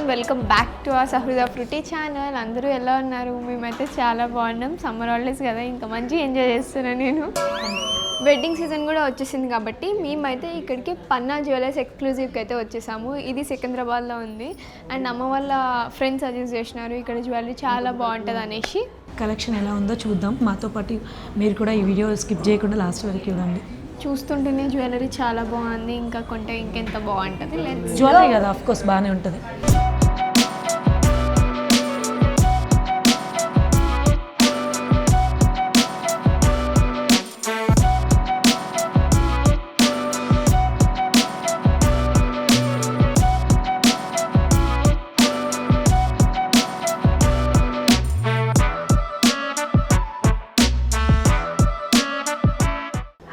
Welcome back to ఆ సహృద fruity channel. అందరూ ఎలా ఉన్నారు? మేమైతే చాలా బాగున్నాం. సమ్మర్ హాలిడేస్ కదా, ఇంకా మంచిగా ఎంజాయ్ చేస్తున్నాను నేను. వెడ్డింగ్ సీజన్ కూడా వచ్చేసింది కాబట్టి మేమైతే ఇక్కడికి పన్నా జ్యువెలర్స్ ఎక్స్క్లూజివ్కి అయితే వచ్చేసాము. ఇది సికింద్రాబాద్లో ఉంది. అండ్ అమ్మ వాళ్ళ ఫ్రెండ్స్ సజెస్ట్ చేసినారు ఇక్కడ జ్యువెలరీ చాలా బాగుంటుంది అనేసి. కలెక్షన్ ఎలా ఉందో చూద్దాం. మాతో పాటు మీరు కూడా ఈ వీడియో స్కిప్ చేయకుండా లాస్ట్ వరకు చూడండి. చూస్తుంటేనే జ్యువెలరీ చాలా బాగుంది, ఇంకా కొంటే ఇంకెంత బాగుంటుంది. జ్యువెలరీ కదా, ఆఫ్ కోర్స్ బాగానే ఉంటుంది.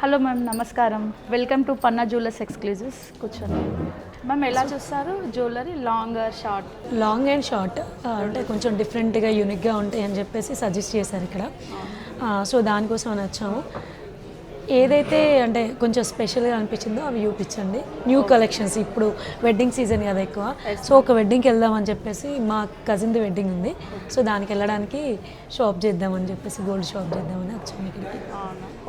హలో మ్యామ్, నమస్కారం. Welcome to Panna jewellers exclusives. కూర్చోండి మ్యామ్. ఎలా చూస్తారు jewellery? Long short? Long and short అంటే కొంచెం డిఫరెంట్గా యూనిక్గా ఉంటాయి అని చెప్పేసి సజెస్ట్ చేశారు ఇక్కడ. సో దానికోసం అని వచ్చాము. ఏదైతే అంటే కొంచెం స్పెషల్గా అనిపించిందో అవి చూపించండి. న్యూ కలెక్షన్స్, ఇప్పుడు వెడ్డింగ్ సీజన్ కదా ఎక్కువ. సో ఒక వెడ్డింగ్కి వెళ్దామని చెప్పేసి, మా కజిన్ది వెడ్డింగ్ ఉంది. సో దానికి వెళ్ళడానికి షాప్ చేద్దామని చెప్పేసి, గోల్డ్ షాప్ చేద్దామని వచ్చాము ఇక్కడికి.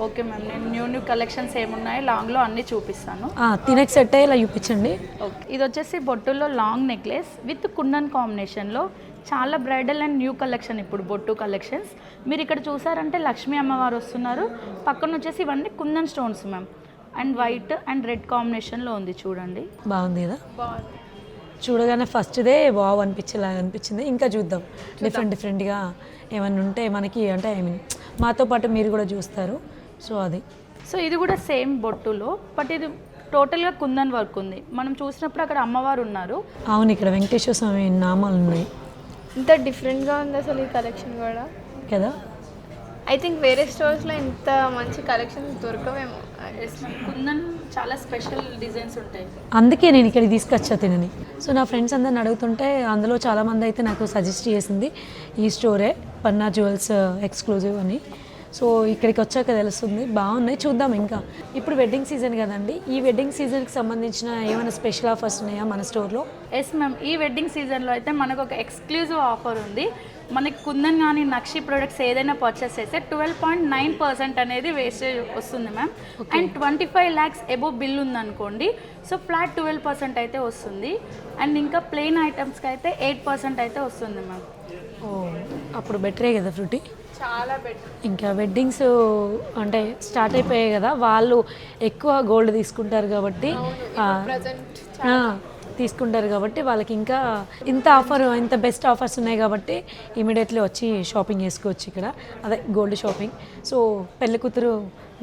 ఓకే మ్యామ్, నేను న్యూ కలెక్షన్స్ ఏమున్నాయి లాంగ్లో అన్నీ చూపిస్తాను. తినకి సెట్ ఇలా చూపించండి. ఓకే, ఇది వచ్చేసి బొట్టుల్లో లాంగ్ నెక్లెస్ విత్ కుందన్ కాంబినేషన్లో చాలా బ్రైడల్ అండ్ న్యూ కలెక్షన్. ఇప్పుడు బొట్టు కలెక్షన్స్ మీరు ఇక్కడ చూసారంటే లక్ష్మీ అమ్మవారు వస్తున్నారు. పక్కన వచ్చేసి ఇవన్నీ kundan stones ma'am. And white and red కాంబినేషన్లో ఉంది, చూడండి. బాగుంది కదా, చూడగానే ఫస్ట్దే వావ్ అనిపించేలాగా అనిపించింది. ఇంకా చూద్దాం డిఫరెంట్గా ఏమైనా ఉంటే మనకి, అంటే మాతో పాటు మీరు కూడా చూస్తారు. సో అది, సో ఇది కూడా సేమ్ బొట్టులో, బట్ ఇది టోటల్గా కుందన్ వర్క్ ఉంది. మనం చూసినప్పుడు అక్కడ అమ్మవారు ఉన్నారు. అవును, ఇక్కడ వెంకటేశ్వర స్వామి నామాలు ఉన్నాయి. ఇంత డిఫరెంట్గా ఉంది అసలు ఈ కలెక్షన్ కూడా కదా. ఐ థింక్ వేరే స్టోర్స్లో ఇంత మంచి కలెక్షన్స్ దొరకవేమో. కుందన్ చాలా స్పెషల్ డిజైన్స్ ఉంటాయి, అందుకే నేను ఇక్కడికి తీసుకొచ్చా తినని. సో నా ఫ్రెండ్స్ అందరిని అడుగుతుంటే అందులో చాలామంది అయితే నాకు సజెస్ట్ చేసింది ఈ స్టోరే, పన్నా జ్యువెల్స్ ఎక్స్క్లూజివ్ అని. సో ఇక్కడికి వచ్చాక తెలుస్తుంది. బాగున్నాయి, చూద్దాం. ఇంకా ఇప్పుడు వెడ్డింగ్ సీజన్ కదండి, ఈ వెడ్డింగ్ సీజన్కి సంబంధించిన ఏమైనా స్పెషల్ ఆఫర్స్ ఉన్నాయా మన స్టోర్లో? ఎస్ మ్యామ్, ఈ వెడ్డింగ్ సీజన్లో అయితే మనకు ఒక ఎక్స్క్లూజివ్ ఆఫర్ ఉంది. మనకి కుందన్ కానీ నక్షి ప్రొడక్ట్స్ ఏదైనా పర్చేస్ చేస్తే 12.9% అనేది వేస్టేజ్ వస్తుంది ma'am. And 25 lakhs above bill ఉందనుకోండి, సో ఫ్లాట్ 12% అయితే వస్తుంది. అండ్ ఇంకా ప్లెయిన్ ఐటమ్స్కి అయితే 8% అయితే వస్తుంది మ్యామ్. ఓ, అప్పుడు బెటరే కదా ఫ్రూటీ, చాలా బెటర్. ఇంకా వెడ్డింగ్స్ అంటే స్టార్ట్ అయిపోయాయి కదా, వాళ్ళు ఎక్కువ గోల్డ్ తీసుకుంటారు కాబట్టి వాళ్ళకి ఇంకా ఇంత ఆఫర్, ఇంత బెస్ట్ ఆఫర్స్ ఉన్నాయి కాబట్టి ఇమీడియట్లీ వచ్చి షాపింగ్ చేసుకోవచ్చు ఇక్కడ. అదే గోల్డ్ షాపింగ్. సో పెళ్లి కూతురు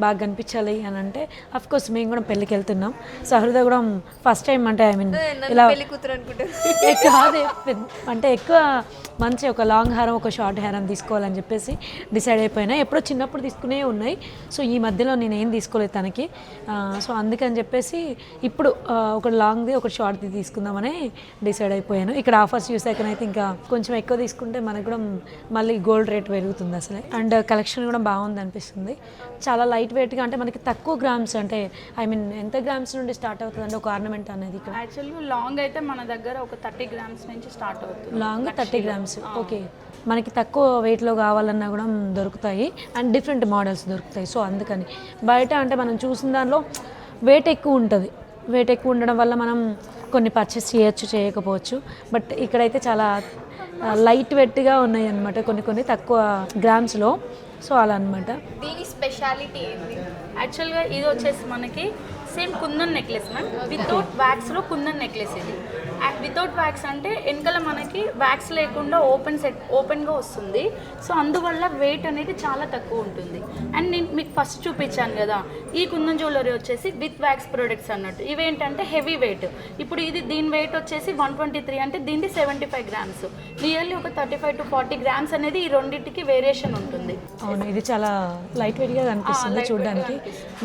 బాగా కనిపించాలి అని అంటే అఫ్కోర్స్ మేము కూడా పెళ్ళికి వెళ్తున్నాం. సహృద కూడా ఫస్ట్ టైం, అంటే ఇలా కాదే, అంటే ఎక్కువ మంచి ఒక లాంగ్ హారం, ఒక షార్ట్ హారం తీసుకోవాలని చెప్పేసి డిసైడ్ అయిపోయినా. ఎప్పుడో చిన్నప్పుడు తీసుకునే ఉన్నాయి. సో ఈ మధ్యలో నేను ఏం తీసుకోలేదు తనకి. సో అందుకని చెప్పేసి ఇప్పుడు ఒక లాంగ్ది ఒక షార్ట్ది తీసుకుందామని డిసైడ్ అయిపోయాను. ఇక్కడ ఆఫర్స్ చూసాకనైతే ఇంకా కొంచెం ఎక్కువ తీసుకుంటే మనకు కూడా మళ్ళీ గోల్డ్ రేట్ పెరుగుతుంది అసలే. అండ్ కలెక్షన్ కూడా బాగుంది అనిపిస్తుంది. చాలా లైట్ వెయిట్గా, అంటే మనకి తక్కువ గ్రామ్స్, అంటే ఎంత గ్రామ్స్ నుండి స్టార్ట్ అవుతుందండి ఒక ఆర్నమెంట్ అనేది ఇక్కడ? యాక్చువల్గా లాంగ్ అయితే మన దగ్గర ఒక 30 grams నుంచి స్టార్ట్ అవుతుంది. Long 30 grams. ఓకే, మనకి తక్కువ వెయిట్లో కావాలన్నా కూడా దొరుకుతాయి. అండ్ డిఫరెంట్ మోడల్స్ దొరుకుతాయి. సో అందుకని బయట అంటే మనం చూసిన దానిలో వెయిట్ ఎక్కువ ఉంటుంది. వెయిట్ ఎక్కువ ఉండడం వల్ల మనం కొన్ని పర్చేస్ చేయొచ్చు, చేయకపోవచ్చు. బట్ ఇక్కడైతే చాలా లైట్ వెయిట్గా ఉన్నాయి అన్నమాట, కొన్ని తక్కువ గ్రామ్స్లో. సో అలా అనమాట. దీని స్పెషాలిటీ ఏంటి? యాక్చువల్గా ఇది వచ్చేసి మనకి same kundan necklace ma'am, without వ్యాక్స్లో కుందన్ నెక్లెస్ ఇది. వితౌట్ వ్యాక్స్ అంటే వెనకాల మనకి వ్యాక్స్ లేకుండా ఓపెన్గా వస్తుంది. సో అందువల్ల వెయిట్ అనేది చాలా తక్కువ ఉంటుంది. అండ్ నేను మీకు ఫస్ట్ చూపించాను కదా, ఈ కుందన్ జ్యువెలరీ వచ్చేసి విత్ వ్యాక్స్ ప్రొడక్ట్స్ అన్నట్టు. ఇవేంటంటే హెవీ వెయిట్. ఇప్పుడు దీని వెయిట్ వచ్చేసి 123, అంటే దీనికి 75 గ్రామ్స్. నియర్లీ ఒక 35 to 40 గ్రామ్స్ అనేది ఈ రెండింటికి వేరియేషన్ ఉంటుంది. అవును, ఇది చాలా లైట్ వెయిట్గా కనిపిస్తుంది చూడడానికి.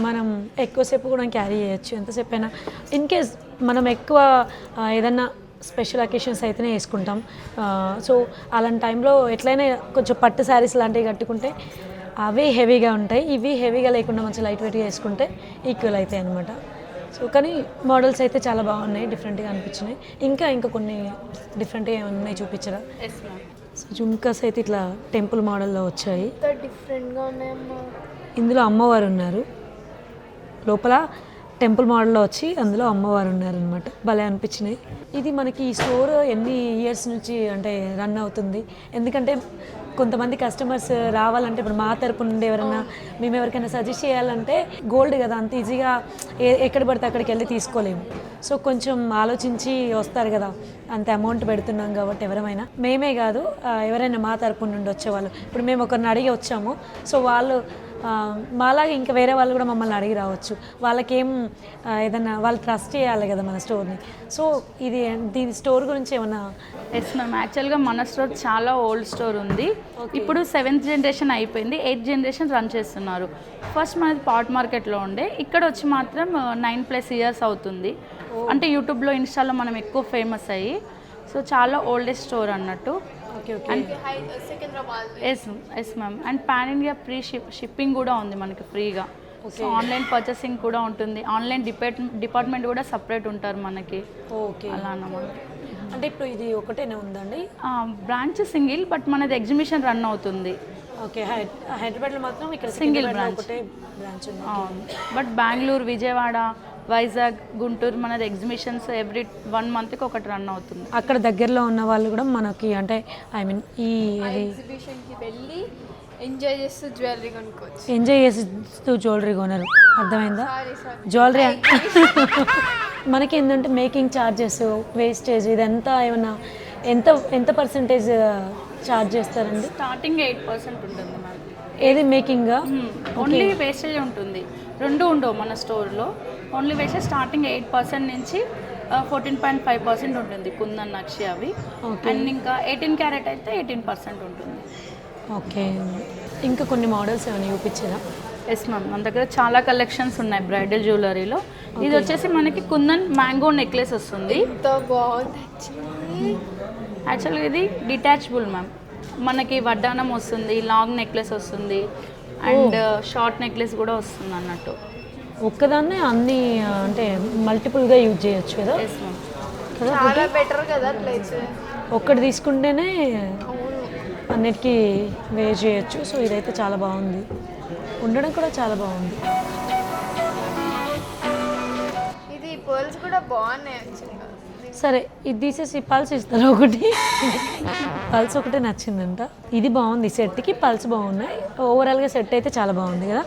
మనం ఎక్కువసేపు కూడా క్యారీ చేయొచ్చు, ఎంతసేపు అయినా. ఇన్ కేస్ మనం ఎక్కువ ఏదన్నా స్పెషల్ అకేషన్స్ అయితేనే వేసుకుంటాం. సో అలాంటి టైంలో ఎట్లయినా కొంచెం పట్టు శారీస్ లాంటివి కట్టుకుంటే అవే హెవీగా ఉంటాయి. ఇవి హెవీగా లేకుండా మంచి లైట్ వెయిట్గా వేసుకుంటే ఈక్వల్ అవుతాయి అనమాట. సో కానీ మోడల్స్ అయితే చాలా బాగున్నాయి, డిఫరెంట్గా అనిపించినాయి. ఇంకా కొన్ని డిఫరెంట్గా ఏమైనా ఉన్నాయి చూపించరా? Yes ma'am. సో జుమ్కాస్ అయితే ఇట్లా టెంపుల్ మోడల్లో వచ్చాయి. డిఫరెంట్గా ఉన్నాయమ్మా. ఇందులో అమ్మవారు ఉన్నారు, లోపల టెంపుల్ మోడల్లో వచ్చి అందులో అమ్మవారు ఉన్నారనమాట. భలే అనిపించినాయి. ఇది మనకి ఈ స్టోర్ ఎన్ని ఇయర్స్ నుంచి అంటే రన్ అవుతుంది? ఎందుకంటే కొంతమంది కస్టమర్స్ రావాలంటే ఇప్పుడు మా తరపు నుండి ఎవరైనా మేము ఎవరికైనా సజెస్ట్ చేయాలంటే గోల్డ్ కదా, అంత ఈజీగా ఎక్కడ పడితే అక్కడికి వెళ్ళి తీసుకోలేము. సో కొంచెం ఆలోచించి వస్తారు కదా, అంత అమౌంట్ పెడుతున్నాం కాబట్టి ఎవరైనా, మేమే కాదు ఎవరైనా మా తరపు నుండి వచ్చేవాళ్ళు. ఇప్పుడు మేము ఒకరిని అడిగి వచ్చాము, సో వాళ్ళు మాలాగా ఇంకా వేరే వాళ్ళు కూడా మమ్మల్ని అడిగి రావచ్చు. వాళ్ళకేం ఏదన్నా వాళ్ళు ట్రస్ట్ చేయాలి కదా మన స్టోర్ని. సో దీని స్టోర్ గురించి ఏమన్నా? ఎస్ మ్యామ్, యాక్చువల్గా మన స్టోర్ చాలా ఓల్డ్ స్టోర్ ఉంది. ఇప్పుడు 7th జనరేషన్ అయిపోయింది, 8th జనరేషన్ రన్ చేస్తున్నారు. ఫస్ట్ మనది పాట్ మార్కెట్లో ఉండే, ఇక్కడ వచ్చి మాత్రం 9+ ఇయర్స్ అవుతుంది. అంటే యూట్యూబ్లో, ఇన్స్టాలో మనం ఎక్కువ ఫేమస్ అయ్యి, సో చాలా ఓల్డెస్ట్ స్టోర్ అన్నట్టు. Yes ma'am. And pan India free shipping కూడా ఉంది మనకి ఫ్రీగా. సో ఆన్లైన్ పర్చేసింగ్ కూడా ఉంటుంది. ఆన్లైన్ డిపార్ట్మెంట్ కూడా సపరేట్ ఉంటారు మనకి. ఓకే, అలా అన్నమాట. అంటే ఇప్పుడు ఇది ఒకటేనే ఉందండి? బ్రాంచ్ సింగిల్, బట్ మనది ఎగ్జిబిషన్ రన్ అవుతుంది. ఓకే, హైదరాబాద్లో మాత్రం ఇక్కడ సింగిల్ బ్రాంచ్. ఒకటే బ్రాంచ్ ఉంది. అవును, బట్ బెంగళూరు, విజయవాడ, వైజాగ్, గుంటూరు మనది ఎగ్జిబిషన్స్ ఎవ్రీ 1 monthకి ఒకటి రన్ అవుతుంది. అక్కడ దగ్గరలో ఉన్న వాళ్ళు కూడా మనకి అంటే ఐ మీన్ ఈ ఎగ్జిబిషన్కి వెళ్ళి ఎంజాయ్ చేస్తూ జ్యువెలరీ కొనుక్కోవచ్చు. ఎంజాయ్ చేస్తూ జ్యువెలరీ కొనరు, అర్థమైందా? జ్యువెలరీ మనకి ఏంటంటే మేకింగ్ ఛార్జెస్, వేస్టేజ్, ఇదంతా ఏమన్నా ఎంత పర్సెంటేజ్ ఛార్జ్ చేస్తారండి? స్టార్టింగ్ 8% ఉంటుంది మ్యామ్. ఏది మేకింగ్గా? ఓన్లీ వేస్టేజ్ ఉంటుంది, రెండు ఉండవు మన స్టోర్లో. ఓన్లీ వేస్టేజ్ స్టార్టింగ్ 8% నుంచి 14.5% ఉంటుంది కుందన్ నక్షి అవి. అండ్ ఇంకా 18 క్యారెట్ అయితే 18% ఉంటుంది. ఓకే, ఇంకా కొన్ని మోడల్స్ ఏమైనా చూపించారా? ఎస్ మ్యామ్, మన దగ్గర చాలా కలెక్షన్స్ ఉన్నాయి బ్రైడల్ జ్యువెలరీలో. ఇది వచ్చేసి మనకి కుందన్ మ్యాంగో నెక్లెస్ వస్తుంది. ఎంత బాగుంది యాక్చువల్గా ఇది డిటాచబుల్ మ్యామ్. మనకి వడ్డానం వస్తుంది, లాంగ్ నెక్లెస్ వస్తుంది, అండ్ షార్ట్ నెక్లెస్ కూడా వస్తుంది అన్నట్టు. ఒక్కదాన్నే అన్ని అంటే మల్టిపుల్గా యూజ్ చేయొచ్చు కదా? ఎస్ మ్యామ్, చాలా బెటర్ కదా అట్లయితే. ఒక్కటి తీసుకుంటేనే అన్నిటికీ వేర్ చేయొచ్చు. సో ఇదైతే చాలా బాగుంది, ఉండడం కూడా చాలా బాగుంది. ఇది పర్ల్స్ కూడా బాగున్నాయి యాక్చువల్గా. సరే, ఇది తీసేసి పల్స్ ఇస్తారు ఒకటి. పల్స్ ఒకటే నచ్చిందంట. ఇది బాగుంది, సెట్కి పల్స్ బాగున్నాయి. ఓవరాల్గా సెట్ అయితే చాలా బాగుంది కదా.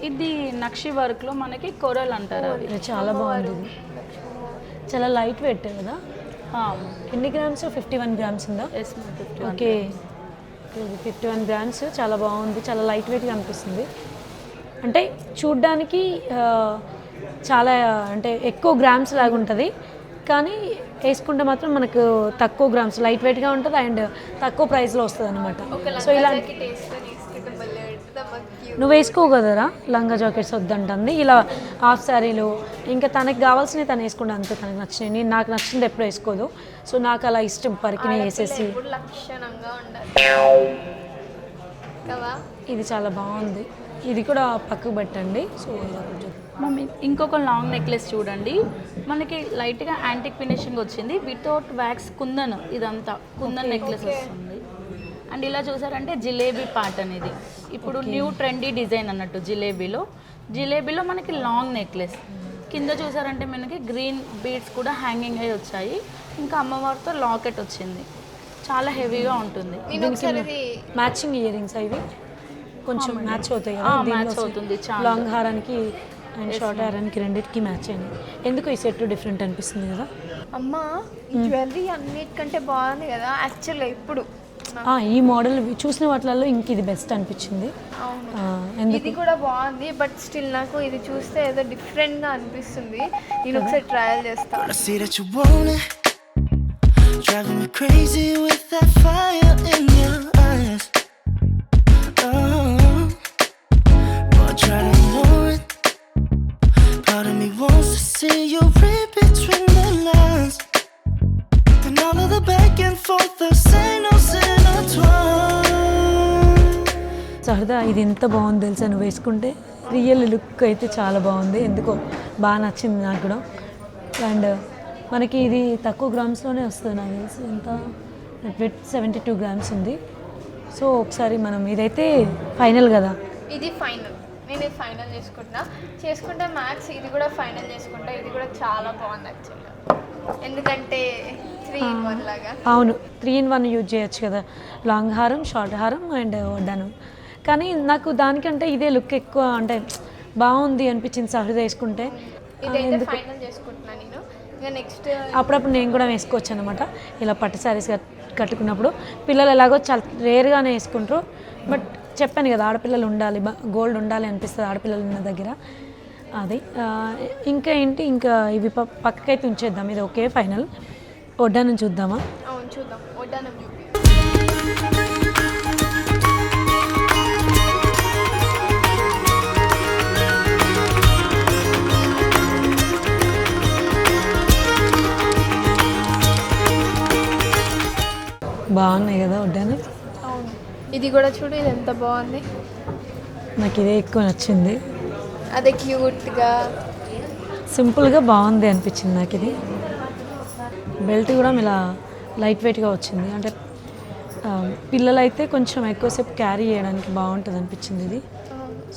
ఇది నక్షి వర్క్లో మనకి కొరల్ అంటారు అవి. ఇది చాలా బాగుంది, ఇది చాలా లైట్ వెయిట్ కదా. ఎన్ని గ్రామ్స్? 51 గ్రామ్స్ ఉందా? Yes ma'am, 51. ఓకే, 51 గ్రామ్స్, చాలా బాగుంది, చాలా లైట్ వెయిట్గా అనిపిస్తుంది. అంటే చూడ్డానికి చాలా అంటే ఎక్కువ గ్రామ్స్ లాగా ఉంటుంది, కానీ వేసుకుంటే మాత్రం మనకు తక్కువ గ్రామ్స్, లైట్ వెయిట్గా ఉంటుంది అండ్ తక్కువ ప్రైస్లో వస్తుంది అనమాట. సో ఇలా నువ్వు వేసుకోవు కదరా, లంగా జాకెట్స్ వద్దంటుంది. ఇలా హాఫ్ శారీలు ఇంకా తనకి కావాల్సినవి తను వేసుకుంటే అంతే, తనకు నచ్చినవి. నాకు నచ్చింది ఎప్పుడు వేసుకోదు, సో నాకు అలా ఇష్టం పరికిని వేసేసి. లక్షణంగా ఉండాలి కదా. ఇది చాలా బాగుంది, ఇది కూడా పక్కకు పెట్టండి. సో మమ్మీ ఇంకొక లాంగ్ నెక్లెస్ చూడండి, మనకి లైట్గా యాంటిక్ ఫినిషింగ్ వచ్చింది, వితౌట్ వ్యాక్స్ కుందన్. ఇదంతా కుందన్ నెక్లెస్ వస్తుంది. అండ్ ఇలా చూసారంటే జిలేబీ ప్యాటర్న్, ఇది ఇప్పుడు న్యూ ట్రెండీ డిజైన్ అన్నట్టు. జిలేబీలో మనకి లాంగ్ నెక్లెస్ కింద చూసారంటే మనకి గ్రీన్ బీడ్స్ కూడా హ్యాంగింగ్ అయ్యి వచ్చాయి. ఇంకా అమ్మవారితో లాకెట్ వచ్చింది, చాలా హెవీగా ఉంటుంది. మ్యాచింగ్ ఇయర్ రింగ్స్ ఇవి కొంచెం మ్యాచ్ అవుతాయి కదా, మ్యాచ్ అవుతుంది చాలా. లాంగ్ హారానికి అండ్ షార్ట్ హారానికి రెండింటికి మ్యాచ్ అయినాయి. ఎందుకు ఈ సెట్ డిఫరెంట్ అనిపిస్తుంది కదా? అమ్మ ఈ జ్యువెలరీ అన్నిటికంటే బాగుంది కదా యాక్చువల్గా ఇప్పుడు. ఈ మోడల్ చూసిన వాటిలలో ఇంక ఇది బెస్ట్ అనిపించింది. అవును ఇది కూడా బాగుంది, బట్ స్టిల్ నాకు ఇది చూస్తే ఏదో డిఫరెంట్గా అనిపిస్తుంది. నేను ఒకసారి ట్రయల్ చేస్తాను. Driving me crazy with that fire in your eyes. But try to ignore it. Part of me wants to see you read between the lines. And all of the back and forth, the same notes intertwined. సహదా ఇది ఎంత బాగుంది తెలుసా, నువ్వు వేసుకుంటే real look అయితే చాలా బాగుంది. ఎందుకో బాగా నచ్చింది నాకు కూడా. అండ్ మనకి ఇది తక్కువ గ్రామ్స్లోనే వస్తుంది నాకు తెలిసి. ఎంత 72 గ్రామ్స్ ఉంది. సో ఒకసారి మనం ఇదైతే ఫైనల్ కదా, ఇది ఫైనల్. నేను ఇది ఫైనల్ చేసుకుంటే మ్యాక్స్ ఇది కూడా ఫైనల్ చేసుకుంటా. ఇది కూడా చాలా బాగుంది యాక్చువల్గా, ఎందుకంటే 3-in-1 లాగా. అవును 3-in-1 యూజ్ చేయొచ్చు కదా, లాంగ్ హారం, షార్ట్ హారం అండ్ వడ్డానం. కానీ నాకు దానికంటే ఇదే లుక్ ఎక్కువ అంటే బాగుంది అనిపించింది సహృద వేసుకుంటే. ఇదైతే ఫైనల్ చేసుకుంటున్నా నేను. నెక్స్ట్ అప్పుడప్పుడు నేను కూడా వేసుకోవచ్చు అనమాట, ఇలా పట్టు శారీస్ కట్టుకున్నప్పుడు. పిల్లలు ఎలాగో చాలా రేర్గానే వేసుకుంటారు, బట్ చెప్పాను కదా ఆడపిల్లలు ఉండాలి, గోల్డ్ ఉండాలి అనిపిస్తుంది ఆడపిల్లలు ఉన్న దగ్గర. అది ఇంకా ఏంటి, ఇంకా ఇవి పక్కకైతే ఉంచేద్దాం. ఇది ఓకే ఫైనల్. వడ్డానం చూద్దామా? అవును చూద్దాం. వడ్డానం చూపి. బాగున్నాయి కదా వడ్డానం? అవును ఇది కూడా చూడు, ఇది ఎంత బాగుంది. నాకు ఇదే ఎక్కువ నచ్చింది. అదే క్యూట్గా సింపుల్గా బాగుంది అనిపించింది నాకు ఇది. బెల్ట్ కూడా ఇలా లైట్ వెయిట్గా వచ్చింది, అంటే పిల్లలైతే కొంచెం ఎక్కువసేపు క్యారీ చేయడానికి బాగుంటుంది అనిపించింది ఇది.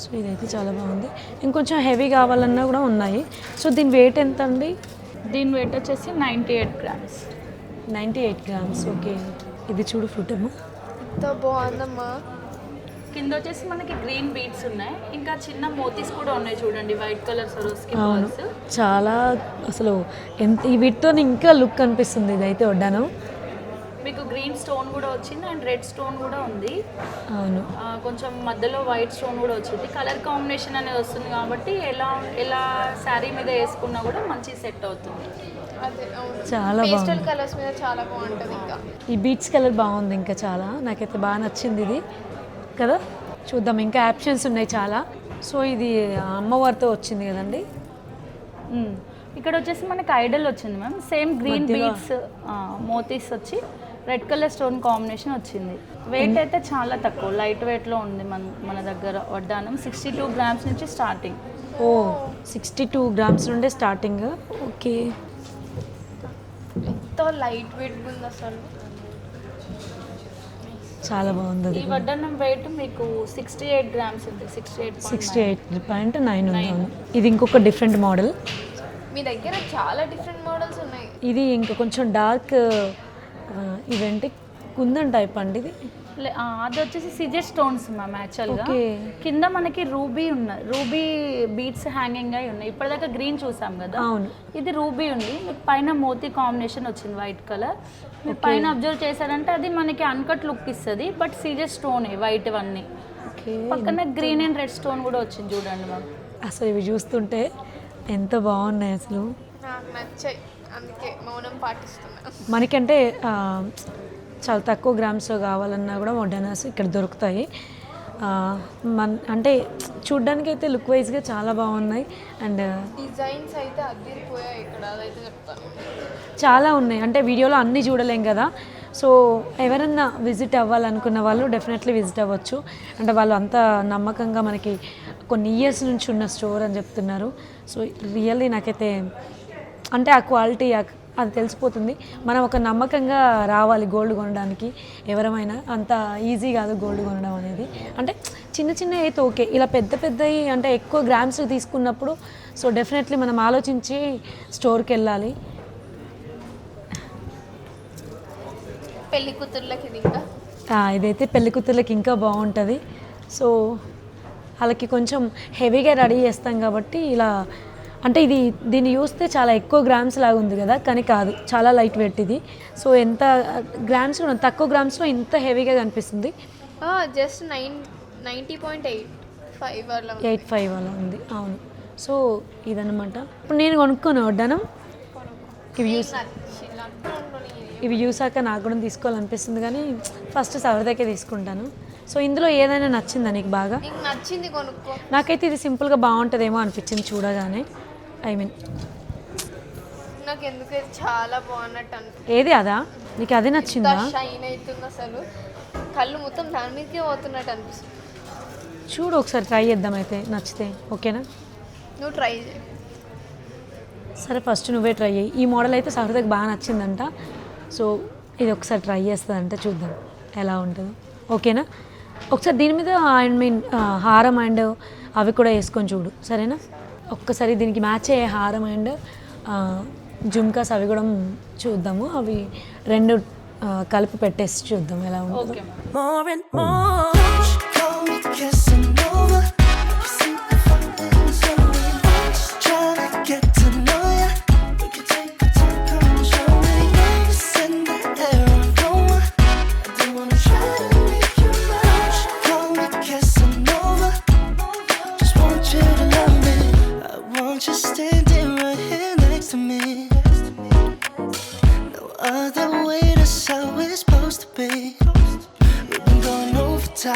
సో ఇదైతే చాలా బాగుంది. ఇంకొంచెం హెవీ కావాలన్నా కూడా ఉన్నాయి. సో దీని వెయిట్ ఎంత అండి? దీని వెయిట్ వచ్చేసి 98 గ్రామ్స్. 98 గ్రామ్స్. ఓకే ఇది చూడు ఫ్రూట్ ఏమో ఎంత బాగుందమ్మా. కింద వచ్చేసి మనకి గ్రీన్ బీడ్స్ ఉన్నాయి, ఇంకా చిన్న మోతీస్ కూడా ఉన్నాయి చూడండి, వైట్ కలర్ సరోస్కి. చాలా అసలు ఎంత వీటితో ఇంకా లుక్ అనిపిస్తుంది. ఇదైతే వడ్డానం మీకు గ్రీన్ స్టోన్ కూడా వచ్చింది అండ్ రెడ్ స్టోన్ కూడా ఉంది. అవును కొంచెం మధ్యలో వైట్ స్టోన్ కూడా వచ్చింది. కలర్ కాంబినేషన్ అనేది వస్తుంది కాబట్టి ఎలా శారీ మీద వేసుకున్నా కూడా మంచి సెట్ అవుతుంది. చాలా బాగుంది. కలర్స్ మీద చాలా బాగుంటుంది. ఇంకా ఈ బీచ్ కలర్ బాగుంది, ఇంకా చాలా నాకైతే బాగా నచ్చింది ఇది కదా. చూద్దాం, ఇంకా ఆప్షన్స్ ఉన్నాయి చాలా. సో ఇది అమ్మవారితో వచ్చింది కదండి. ఇక్కడ వచ్చేసి మనకి ఐడల్ వచ్చింది మ్యామ్, సేమ్ గ్రీన్ బీడ్స్ మోతీస్ వచ్చి రెడ్ కలర్ స్టోన్ కాంబినేషన్ వచ్చింది. వెయిట్ అయితే చాలా తక్కువ, లైట్ వెయిట్లో ఉంది మన దగ్గర. వడ్డానం 62 గ్రామ్స్ నుంచి స్టార్టింగ్. ఓ 62 గ్రామ్స్ నుండే స్టార్టింగ్. ఓకే ఎంతో లైట్ వెయిట్ ఉంది అసలు, చాలా బాగుంది. ఈ వడ్డానం వెయిట్ మీకు 68 గ్రామ్స్ ఉంది. 68.9 ఉంది. ఇది ఇంకొక డిఫరెంట్ మోడల్. మీ దగ్గర చాలా డిఫరెంట్ మోడల్స్ ఉన్నాయి. ఇది ఇంకా కొంచెం డార్క్ ఇవేంటి కుందన్ టైప్ అండి ఇది. అది వచ్చేసి సిజర్ స్టోన్స్ మ్యామ్. యాక్చువల్గా కింద మనకి రూబీ బీడ్స్ హ్యాంగింగ్ అయి ఉన్నాయి. ఇప్పటిదాకా గ్రీన్ చూసాం కదా, అవును ఇది రూబీ ఉంది. మీకు పైన మోతీ కాంబినేషన్ వచ్చింది వైట్ కలర్. మీరు పైన అబ్జర్వ్ చేశారంటే అది మనకి అన్కట్ లుక్ ఇస్తుంది, బట్ సిజర్ స్టోన్ వైట్ అన్నీ. పక్కన గ్రీన్ అండ్ రెడ్ స్టోన్ కూడా వచ్చింది చూడండి మ్యామ్. అసలు ఇవి చూస్తుంటే ఎంత బాగున్నాయి అసలు, నాకు నచ్చాయి, అందుకే మౌనం పాటిస్తున్నా. మనకంటే చాలా తక్కువ గ్రామ్స్లో కావాలన్నా కూడా వడ్డానాస్ ఇక్కడ దొరుకుతాయి. అంటే చూడ్డానికి అయితే లుక్ వైజ్గా చాలా బాగున్నాయి. అండ్ డిజైన్స్ అయితే అదిరిపోయాయి ఇక్కడ, అదైతే చెప్తాను. చాలా ఉన్నాయి, అంటే వీడియోలో అన్నీ చూడలేం కదా. సో ఎవరన్నా విజిట్ అవ్వాలనుకున్న వాళ్ళు డెఫినెట్లీ విజిట్ అవ్వచ్చు. అంటే వాళ్ళు అంత నమ్మకంగా మనకి కొన్ని ఇయర్స్ నుంచి ఉన్న స్టోర్ అని చెప్తున్నారు. సో రియల్లీ నాకైతే అంటే ఆ క్వాలిటీ అది తెలిసిపోతుంది. మనం ఒక నమ్మకంగా రావాలి గోల్డ్ కొనడానికి. ఎవరమైనా అంత ఈజీ కాదు గోల్డ్ కొనడం అనేది. అంటే చిన్న చిన్న అయితే ఓకే, ఇలా పెద్దవి అంటే ఎక్కువ గ్రామ్స్ తీసుకున్నప్పుడు సో డెఫినెట్లీ మనం ఆలోచించి స్టోర్కి వెళ్ళాలి. పెళ్లి కూతుర్లకి ఇది ఇంకా ఇదైతే పెళ్లి కూతుర్లకి ఇంకా బాగుంటుంది. సో వాళ్ళకి కొంచెం హెవీగా రెడీ చేస్తాం కాబట్టి ఇలా అంటే దీన్ని చూస్తే చాలా ఎక్కువ గ్రామ్స్ లాగా ఉంది కదా, కానీ కాదు, చాలా లైట్ వెయిట్ ఇది. సో ఎంత గ్రామ్స్ కూడా తక్కువ గ్రామ్స్లో ఇంత హెవీగా కనిపిస్తుంది. జస్ట్ 90.85 అలా 85 అలా ఉంది. అవును. సో ఇదన్నమాట. ఇప్పుడు నేను కొనుక్కొని వడ్డాను. ఇవి చూసాక నాకు కూడా తీసుకోవాలనిపిస్తుంది, కానీ ఫస్ట్ సవరదకే తీసుకుంటాను. సో ఇందులో ఏదైనా నచ్చిందా నీకు బాగా? నచ్చింది కొనుక్కో. నాకైతే ఇది సింపుల్గా బాగుంటుందేమో అనిపించింది చూడగానే. ఐ మీన్ నాకు ఎందుకు చాలా బాగున్నట్టు ఏది అదా? నీకు అదే నచ్చిందా? షైన్ అవుతుంది అసలు, కళ్ళు మొత్తం దాని మీదకే పోతున్నట్టు అనిపిస్తుంది. చూడు ఒకసారి ట్రై చేద్దాం అయితే, నచ్చితే ఓకేనా? నువ్వు ట్రై చేయి. సరే ఫస్ట్ నువ్వే ట్రై చేయి. ఈ మోడల్ అయితే సహృదకి బాగా నచ్చిందంట. సో ఇది ఒకసారి ట్రై చేస్తుందంటే చూద్దాం ఎలా ఉంటుందో, ఓకేనా? ఒకసారి దీని మీద ఐ మీన్ హారం అండ్ అవి కూడా వేసుకొని చూడు, సరేనా? ఒక్కసారి దీనికి మ్యాచ్ అయ్యే హారం అండ్ జుమ్కాస్ అవి కూడా చూద్దాము. అవి రెండు కలిపి పెట్టేసి చూద్దాం ఎలా ఉంటుందో.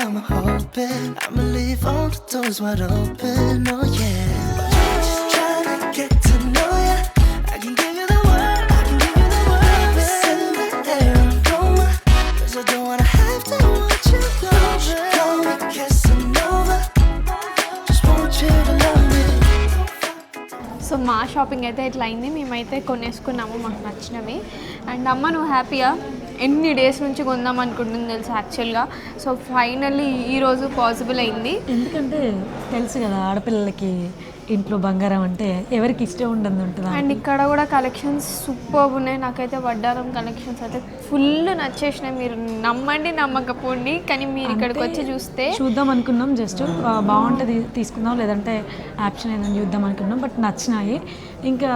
I'm hoping I'ma leave all the doors wide open, oh yeah. Just trying to get to know ya. I can give you the world, I can give you the world. Send the air aroma, 'cause I don't wanna have to watch you go. Call me Casanova, just want you to love me. So మా shopping అయితే ఇట్లా అయింది. మేమైతే కొనేసుకున్నాము మాకు నచ్చినవి. And అమ్మ నువ్వు హ్యాపీయా? ఎన్ని డేస్ నుంచి కొందాం అనుకుంటుంది తెలుసు యాక్చువల్గా. సో ఫైనల్లీ ఈరోజు పాసిబుల్ అయింది. ఎందుకంటే తెలుసు కదా ఆడపిల్లలకి ఇంట్లో బంగారం అంటే ఎవరికి ఇష్టం ఉండదు ఉంటుంది. అండ్ ఇక్కడ కూడా కలెక్షన్స్ సూపర్ ఉన్నాయి. నాకైతే వడ్డారం కలెక్షన్స్ అయితే ఫుల్ నచ్చేసినాయి. మీరు నమ్మండి నమ్మకపోండి, కానీ మీరు ఇక్కడికి వచ్చి చూస్తే చూద్దాం అనుకున్నాం. జస్ట్ బాగుంటుంది తీసుకుందాం, లేదంటే ఆప్షన్ ఏదైనా చూద్దాం అనుకున్నాం. బట్ నచ్చినాయి. ఇంకా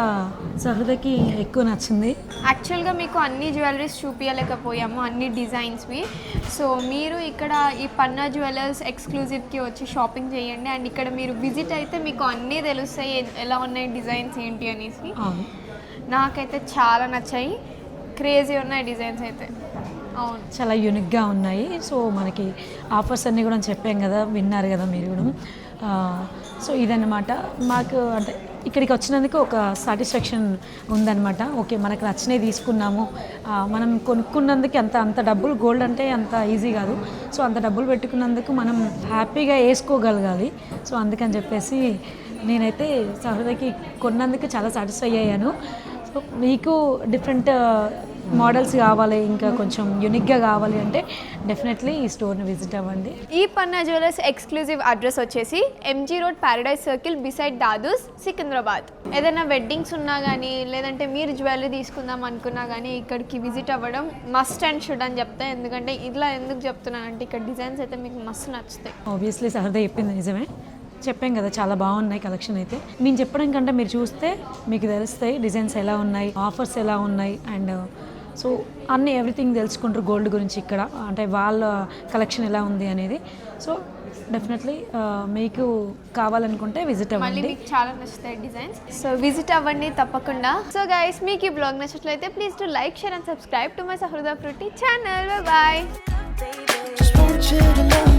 సహృదకి ఎక్కువ నచ్చింది. యాక్చువల్గా మీకు అన్ని జ్యువెలరీస్ చూపించలేకపోయాము, అన్ని డిజైన్స్వి. సో మీరు ఇక్కడ ఈ పన్నా జ్యువెలర్స్ ఎక్స్క్లూజివ్కి వచ్చి షాపింగ్ చేయండి. అండ్ ఇక్కడ మీరు విజిట్ అయితే మీకు అన్నీ తెలుస్తాయి ఎలా ఉన్నాయి డిజైన్స్ ఏంటి అనేసి. నాకైతే చాలా నచ్చాయి, క్రేజీ ఉన్నాయి డిజైన్స్ అయితే. అవును, చాలా యూనిక్గా ఉన్నాయి. సో మనకి ఆఫర్స్ అన్నీ కూడా చెప్పాం కదా, విన్నారు కదా మీరు కూడా. సో ఇదన్నమాట మాకు, అంటే ఇక్కడికి వచ్చినందుకు ఒక సాటిస్ఫాక్షన్ ఉందన్నమాట. ఓకే మనకు నచ్చినవి తీసుకున్నాము. మనం కొనుక్కున్నందుకు అంత డబ్బులు, గోల్డ్ అంటే అంత ఈజీ కాదు. సో అంత డబ్బులు పెట్టుకున్నందుకు మనం హ్యాపీగా వేసుకోగలగాలి. సో అందుకని చెప్పేసి నేనైతే సహృదకి కొన్నందుకు చాలా సాటిస్ఫై అయ్యాను. సో మీకు డిఫరెంట్ మోడల్స్ కావాలి, ఇంకా కొంచెం యూనిక్గా కావాలి అంటే డెఫినెట్లీ ఈ స్టోర్ని విజిట్ అవ్వండి. ఈ పన్నా జ్యువెలర్స్ ఎక్స్క్లూజివ్ అడ్రస్ వచ్చేసి MG road Paradise circle beside Dadu's, Secunderabad. ఏదైనా వెడ్డింగ్స్ ఉన్నా కానీ, లేదంటే మీరు జ్యువెలరీ తీసుకుందాం అనుకున్నా కానీ ఇక్కడికి విజిట్ అవ్వడం మస్ట్ అండ్ షుడ్ అని చెప్తా. ఎందుకంటే ఇలా ఎందుకు చెప్తున్నానంటే ఇక్కడ డిజైన్స్ అయితే మీకు మస్తు నచ్చుతాయి. ఆబ్వియస్లీ సహృద చెప్పింది నిజమే, చెప్పాం కదా చాలా బాగున్నాయి కలెక్షన్ అయితే. నేను చెప్పడం కంటే మీరు చూస్తే మీకు తెలుస్తాయి డిజైన్స్ ఎలా ఉన్నాయి, ఆఫర్స్ ఎలా ఉన్నాయి. అండ్ సో అన్నీ ఎవ్రీథింగ్ తెలుసుకుంటారు గోల్డ్ గురించి ఇక్కడ, అంటే వాళ్ళ కలెక్షన్ ఎలా ఉంది అనేది. సో డెఫినెట్లీ మీకు కావాలనుకుంటే విజిట్ మళ్ళీ అవ్వండి. మీకు చాలా నచ్చుతాయి డిజైన్స్. సో విజిట్ అవ్వండి తప్పకుండా. సో గైస్ మీకు ఈ బ్లాగ్ నచ్చినట్లయితే please to like, share and subscribe to my Sahruda fruity channel. Bye. Just want you to love